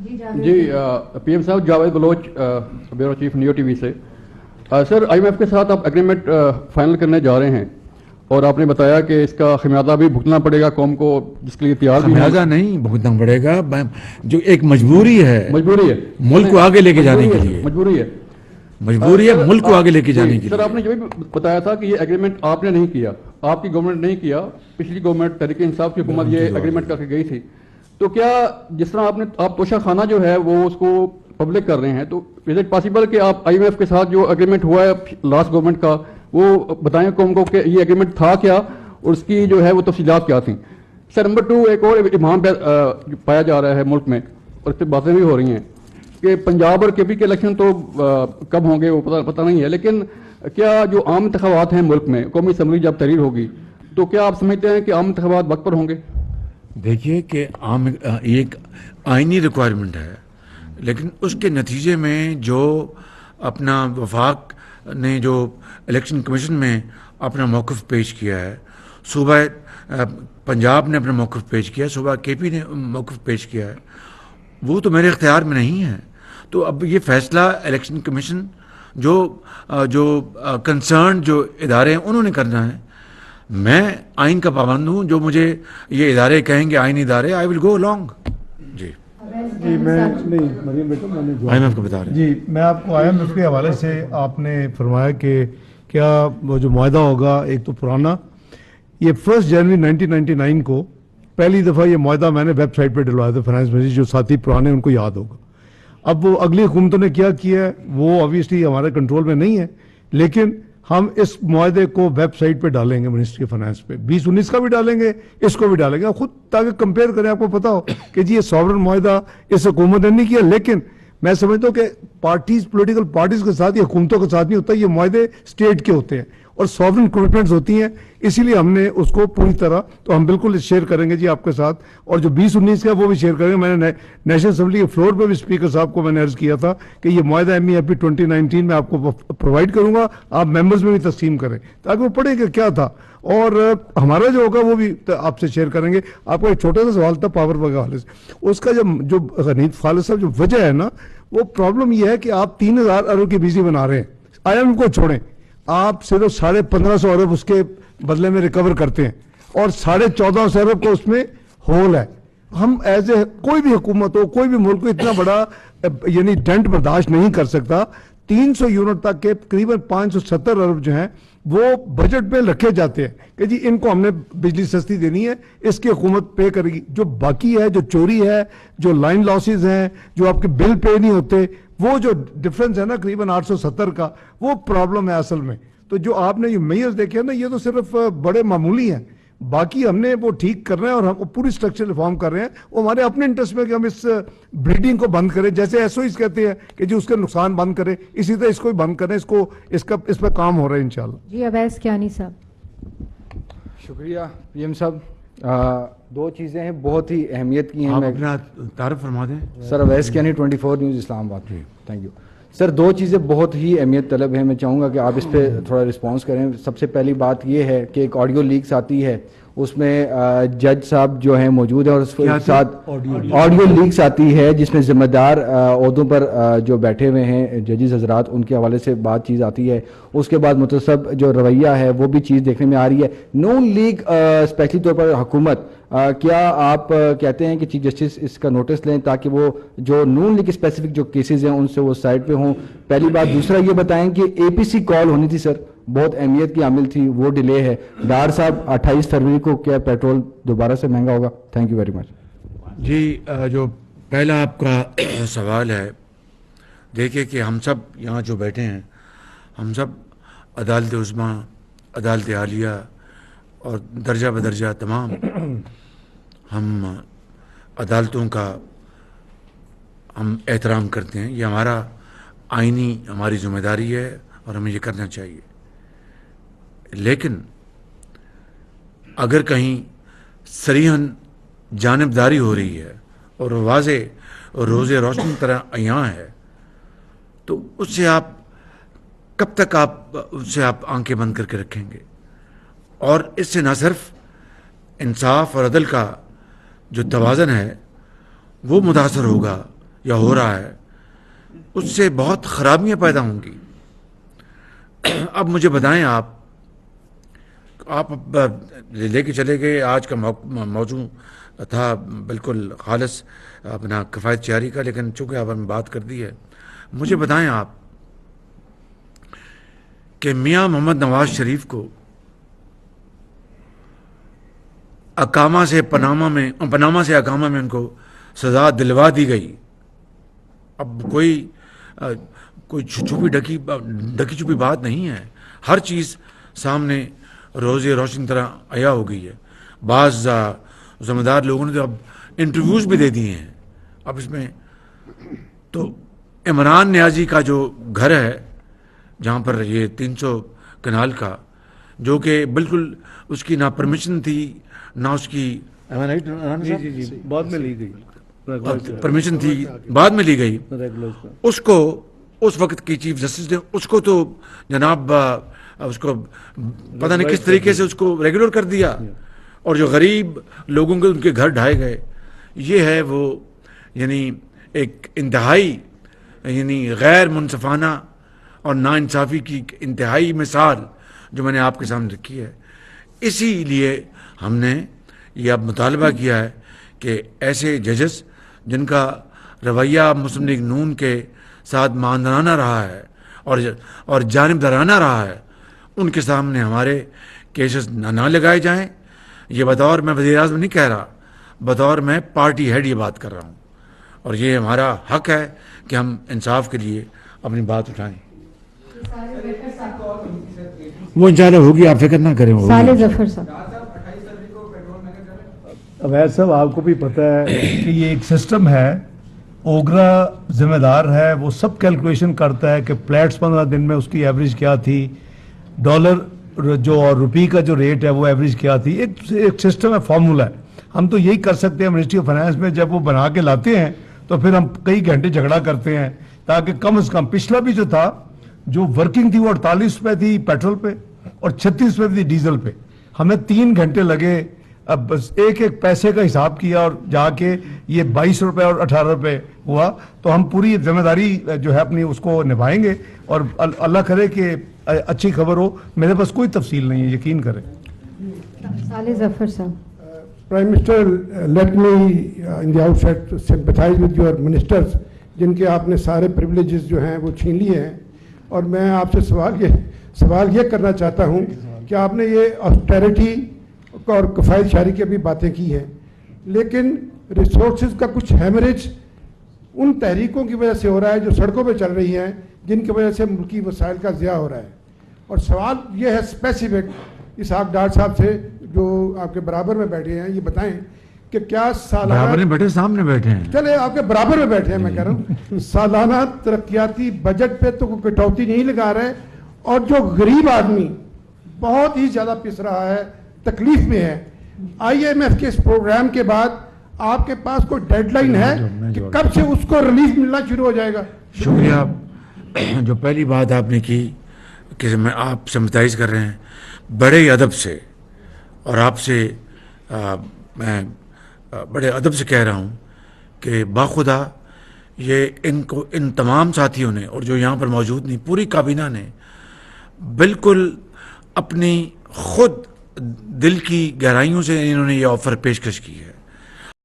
جی P M صاحب، Javed Baloch, bureau chief new T V سے. سر، I am F کے ساتھ آپ اگریمنٹ فائنل کرنے جا رہے ہیں اور آپ نے بتایا کہ اس کا خمیازہ بھی بھگتنا پڑے گا قوم کو، جس کے لیے تیار بھی ہیں. خمیازہ نہیں بھگتنا پڑے گا، جو ایک مجبوری ہے ملک کو آگے لے کے جانے کے لیے. مجبوری ہے ملک کو آگے لے کے جانے کے لیے. سر، آپ نے یہ بھی بتایا تھا کہ یہ اگریمنٹ آپ نے نہیں کیا، آپ کی گورنمنٹ نہیں کیا، پچھلی گورنمنٹ تحریک انصاف کی حکومت یہ اگریمنٹ کر کے گئی تھی. تو کیا جس طرح آپ توشہ خانہ جو ہے وہ اس کو پبلک کر رہے ہیں، تو از اٹ پاسبل کہ آپ آئی ایم ایف کے ساتھ جو اگریمنٹ ہوا ہے لاسٹ گورنمنٹ کا، وہ بتائیں قوم کو کہ یہ اگریمنٹ تھا کیا اور اس کی جو ہے وہ تفصیلات کیا تھیں. سر، نمبر 2، ایک اور ابہام پایا جا رہا ہے ملک میں، اور اس پہ باتیں بھی ہو رہی ہیں کہ پنجاب اور کے پی کے الیکشن تو کب ہوں گے وہ پتہ نہیں ہے، لیکن کیا جو عام انتخابات ہیں ملک میں، قومی اسمبلی جب تحریر ہوگی، تو کیا آپ سمجھتے ہیں کہ عام انتخابات وقت پر ہوں گے؟ دیکھیے کہ ایک آئینی ریکوائرمنٹ ہے، لیکن اس کے نتیجے میں جو اپنا وفاق نے جو الیکشن کمیشن میں اپنا موقف پیش کیا ہے، صوبہ پنجاب نے اپنا موقف پیش کیا ہے، صوبہ کے پی نے موقف پیش کیا ہے، وہ تو میرے اختیار میں نہیں ہے. تو اب یہ فیصلہ الیکشن کمیشن جو کنسرن جو ادارے ہیں انہوں نے کرنا ہے. میں آئین کا پابند ہوں، جو مجھے یہ ادارے کہیں گے، آئینی ادارے، آئی ول گو along. جی میں نہیں مریم بیٹا، میں نے آئی ایم ایف کو بتا رہے ہیں. جی میں آپ کو آئی ایم ایف کے حوالے سے آپ نے فرمایا کہ کیا وہ جو معاہدہ ہوگا، ایک تو پرانا، یہ 1 جنوری 1999 کو پہلی دفعہ یہ معاہدہ میں نے ویب سائٹ پہ ڈلوایا تھا فائنانس منسٹری، جو ساتھی پرانے ان کو یاد ہوگا. اب وہ اگلی حکومتوں نے کیا ہے وہ آبویسلی ہمارے کنٹرول میں نہیں ہے، لیکن ہم اس معاہدے کو ویب سائٹ پہ ڈالیں گے، منسٹری آف فائنانس پہ 2019 کا بھی ڈالیں گے، اس کو بھی ڈالیں گے. آپ خود تاکہ کمپیئر کریں، آپ کو پتا ہو کہ جی یہ ساورن معاہدہ اس حکومت نے نہیں کیا. لیکن میں سمجھتا ہوں کہ پولیٹیکل پارٹیز کے ساتھ یا حکومتوں کے ساتھ نہیں ہوتا، یہ معاہدے اسٹیٹ کے ہوتے ہیں اور ساورن کمٹمنٹس ہوتی ہیں، اسی لیے ہم نے اس کو پوری طرح تو ہم بالکل شیئر کریں گے جی آپ کے ساتھ. اور جو 2019 کا وہ بھی شیئر کریں گے. میں نے نیشنل اسمبلی کے فلور پہ بھی اسپیکر صاحب کو میں نے عرض کیا تھا کہ یہ معاہدہ ایم ای ایف پی 2019 میں آپ کو پرووائڈ کروں گا، آپ ممبرز میں بھی تقسیم کریں تاکہ وہ پڑھیں کہ کیا تھا. اور ہمارا جو ہوگا وہ بھی آپ سے شیئر کریں گے. آپ کا ایک چھوٹا سا سوال تھا پاور کے حوالے سے، اس کا جو غنیت خالد صاحب جو وجہ ہے نا، وہ پرابلم یہ ہے کہ آپ 3000 ارب کی بجلی بنا رہے ہیں، آئی ایم کو چھوڑیں، آپ صرف 1550 ارب اس کے بدلے میں ریکور کرتے ہیں اور 1450 ارب کو اس میں ہول ہے. ہم ایز اے کوئی بھی حکومت ہو، کوئی بھی ملک کو اتنا بڑا یعنی ڈنٹ برداشت نہیں کر سکتا. 300 یونٹ تک کے تقریباً 570 ارب جو ہیں وہ بجٹ پہ رکھے جاتے ہیں کہ جی ان کو ہم نے بجلی سستی دینی ہے، اس کی حکومت پے کرے گی. جو باقی ہے، جو چوری ہے، جو لائن لاسز ہیں، جو آپ کے بل پے نہیں ہوتے، وہ جو ڈفرنس ہے نا قریباً 870 کا، وہ پرابلم ہے اصل میں. تو جو آپ نے یہ میئرز دیکھے نا، یہ تو صرف بڑے معمولی ہیں، باقی ہم نے وہ ٹھیک کر رہے ہیں اور ہم پوری سٹرکچر ریفارم کر رہے ہیں. وہ ہمارے اپنے انٹرسٹ میں کہ ہم اس بلیڈنگ کو بند کریں، جیسے ایس او ایز کہتے ہیں کہ جی اس کا نقصان بند کریں، اسی طرح اس کو بھی بند کریں. اس پہ کام ہو رہا ہے انشاءاللہ. جی اویس کیانی صاحب. شکریہ پی ایم صاحب. 2 چیزیں ہیں بہت ہی اہمیت کی ہیں. آپ اپنا تعارف فرما دیں. سر اویس کیانی 24 نیوز اسلام آباد. Thank you sir. 2 چیزیں بہت ہی اہمیت طلب ہیں، میں چاہوں گا کہ آپ اس پہ تھوڑا رسپانس کریں. سب سے پہلی بات یہ ہے کہ ایک آڈیو لیکس آتی ہے، اس میں جج صاحب جو ہیں موجود ہیں اور اس کے ساتھ آڈیو لیکس آتی ہے جس میں ذمہ دار عہدوں پر جو بیٹھے ہوئے ہیں ججز حضرات، ان کے حوالے سے بات چیز آتی ہے. اس کے بعد متصب جو رویہ ہے وہ بھی چیز دیکھنے میں آ رہی ہے. نون لیگ اسپیشلی طور پر حکومت، کیا آپ کہتے ہیں کہ چیف جسٹس اس کا نوٹس لیں تاکہ وہ جو نون لیگ اسپیسیفک جو کیسز ہیں ان سے وہ سائڈ پہ ہوں؟ پہلی بات. دوسرا یہ بتائیں کہ اے پی سی کال ہونی تھی سر، بہت اہمیت کی عامل تھی، وہ ڈیلے ہے. ڈار صاحب 28 فروری کو کیا پیٹرول دوبارہ سے مہنگا ہوگا؟ Thank you very much. جی جو پہلا آپ کا سوال ہے، دیکھیے کہ ہم سب یہاں جو بیٹھے ہیں، ہم سب عدالت عظمیٰ، عدالت عالیہ اور درجہ بدرجہ تمام ہم عدالتوں کا ہم احترام کرتے ہیں. یہ ہمارا آئینی ہماری ذمہ داری ہے اور ہمیں یہ کرنا چاہیے. لیکن اگر کہیں صریحاً جانبداری ہو رہی ہے اور واضح اور روز روشن طرح عیاں ہے، تو اس سے آپ کب تک اس سے آپ آنکھیں بند کر کے رکھیں گے؟ اور اس سے نہ صرف انصاف اور عدل کا جو توازن ہے وہ متاثر ہوگا، یا ہو رہا ہے اس سے بہت خرابیاں پیدا ہوں گی. اب مجھے بتائیں آپ لے کے چلے گئے. آج کا موضوع تھا بالکل خالص اپنا کفایت جاری کا، لیکن چونکہ آپ ہم بات کر دی ہے، مجھے بتائیں آپ کہ میاں محمد نواز شریف کو پناما سے اقامہ میں ان کو سزا دلوا دی گئی. اب کوئی ڈکی چھپی بات نہیں ہے، ہر چیز سامنے روز روشن طرح عیا ہو گئی ہے. بعض ذمہ دار لوگوں نے تو اب انٹرویوز بھی دے دیے ہیں. اب اس میں تو عمران نیازی کا جو گھر ہے جہاں پر یہ 300 کنال کا، جو کہ بالکل اس کی نہ پرمیشن تھی نہ اس کی بعد میں لی گئی پرمیشن تھی، بعد میں لی گئی. اس کو اس وقت کی چیف جسٹس نے اس کو تو جناب اس کو پتہ نہیں کس طریقے سے اس کو ریگولر کر دیا، اور جو غریب لوگوں کے ان کے گھر ڈھائے گئے. یہ ہے وہ یعنی ایک انتہائی یعنی غیر منصفانہ اور ناانصافی کی انتہائی مثال جو میں نے آپ کے سامنے رکھی ہے. اسی لیے ہم نے یہ اب مطالبہ کیا ہے کہ ایسے ججز جن کا رویہ مسلم لیگ نون کے ساتھ ماندرانہ رہا ہے اور جانبدارانہ رہا ہے، ان کے سامنے ہمارے کیسز نہ لگائے جائیں. یہ بطور میں وزیر اعظم نہیں کہہ رہا، بطور میں پارٹی ہیڈ یہ بات کر رہا ہوں، اور یہ ہمارا حق ہے کہ ہم انصاف کے لیے اپنی بات اٹھائیں. وہ انشاءاللہ ہوگی، آپ فکر نہ کریں. صالح ظفر صاحب. عوید صاحب آپ کو بھی پتہ ہے کہ یہ ایک سسٹم ہے، اوگرا ذمہ دار ہے، وہ سب کیلکولیشن کرتا ہے کہ پلیٹس 15 دن میں اس کی ایوریج کیا تھی، ڈالر جو اور روپی کا جو ریٹ ہے وہ ایوریج کیا تھی. ایک سسٹم ہے، فارمولا ہے. ہم تو یہی کر سکتے ہیں منسٹری آف فائنانس میں، جب وہ بنا کے لاتے ہیں تو پھر ہم کئی گھنٹے جھگڑا کرتے ہیں تاکہ کم از کم پچھلا بھی جو تھا جو ورکنگ تھی وہ 48 روپے تھی پیٹرول پہ اور 36 روپے تھی ڈیزل پہ. ہمیں 3 گھنٹے لگے، اب بس ایک پیسے کا حساب کیا اور جا کے یہ 22 روپے اور 18 روپے ہوا. تو ہم پوری ذمہ داری جو ہے اپنی اس کو نبھائیں گے، اور اللہ کرے کہ اچھی خبر ہو. میرے پاس کوئی تفصیل نہیں ہے، یقین کریں. صالح ظفر صاحب. Prime Minister, let me in the outset sympathize with your ministers جن کے آپ نے سارے پریولیجز جو ہیں وہ چھین لیے ہیں. اور میں آپ سے سوال یہ کرنا چاہتا ہوں کہ آپ نے یہ آسٹیرٹی اور کفایت جاری کی ابھی باتیں کی ہیں، لیکن ریسورسز کا کچھ ہیمریج ان تحریکوں کی وجہ سے ہو رہا ہے جو سڑکوں پہ چل رہی ہیں، جن کی وجہ سے ملکی وسائل کا ضیاع ہو رہا ہے. اور سوال یہ ہے اسپیسیفک اسحاق ڈار صاحب سے جو آپ کے برابر میں بیٹھے ہیں، یہ بتائیں کہ کیا سالانہ بیٹھے سامنے بیٹھے ہیں، چلے آپ کے برابر میں بیٹھے ہیں، میں کہہ رہا ہوں سالانہ ترقیاتی بجٹ پہ تو کوئی کٹوتی نہیں لگا رہے، اور جو غریب آدمی بہت ہی زیادہ پس رہا ہے، تکلیف میں ہے. IMF کے اس پروگرام کے بعد آپ کے پاس کوئی ڈیڈ لائن ہے کہ کب سے اس کو ریلیف ملنا شروع ہو جائے گا؟ شکریہ. جو پہلی بات آپ نے کی کہ میں آپ سمپتائز کر رہے ہیں، بڑے ادب سے، اور آپ سے میں بڑے ادب سے کہہ رہا ہوں کہ باخدا یہ ان تمام ساتھیوں نے، اور جو یہاں پر موجود نہیں، پوری کابینہ نے بالکل اپنی خود دل کی گہرائیوں سے انہوں نے یہ آفر پیشکش کی ہے.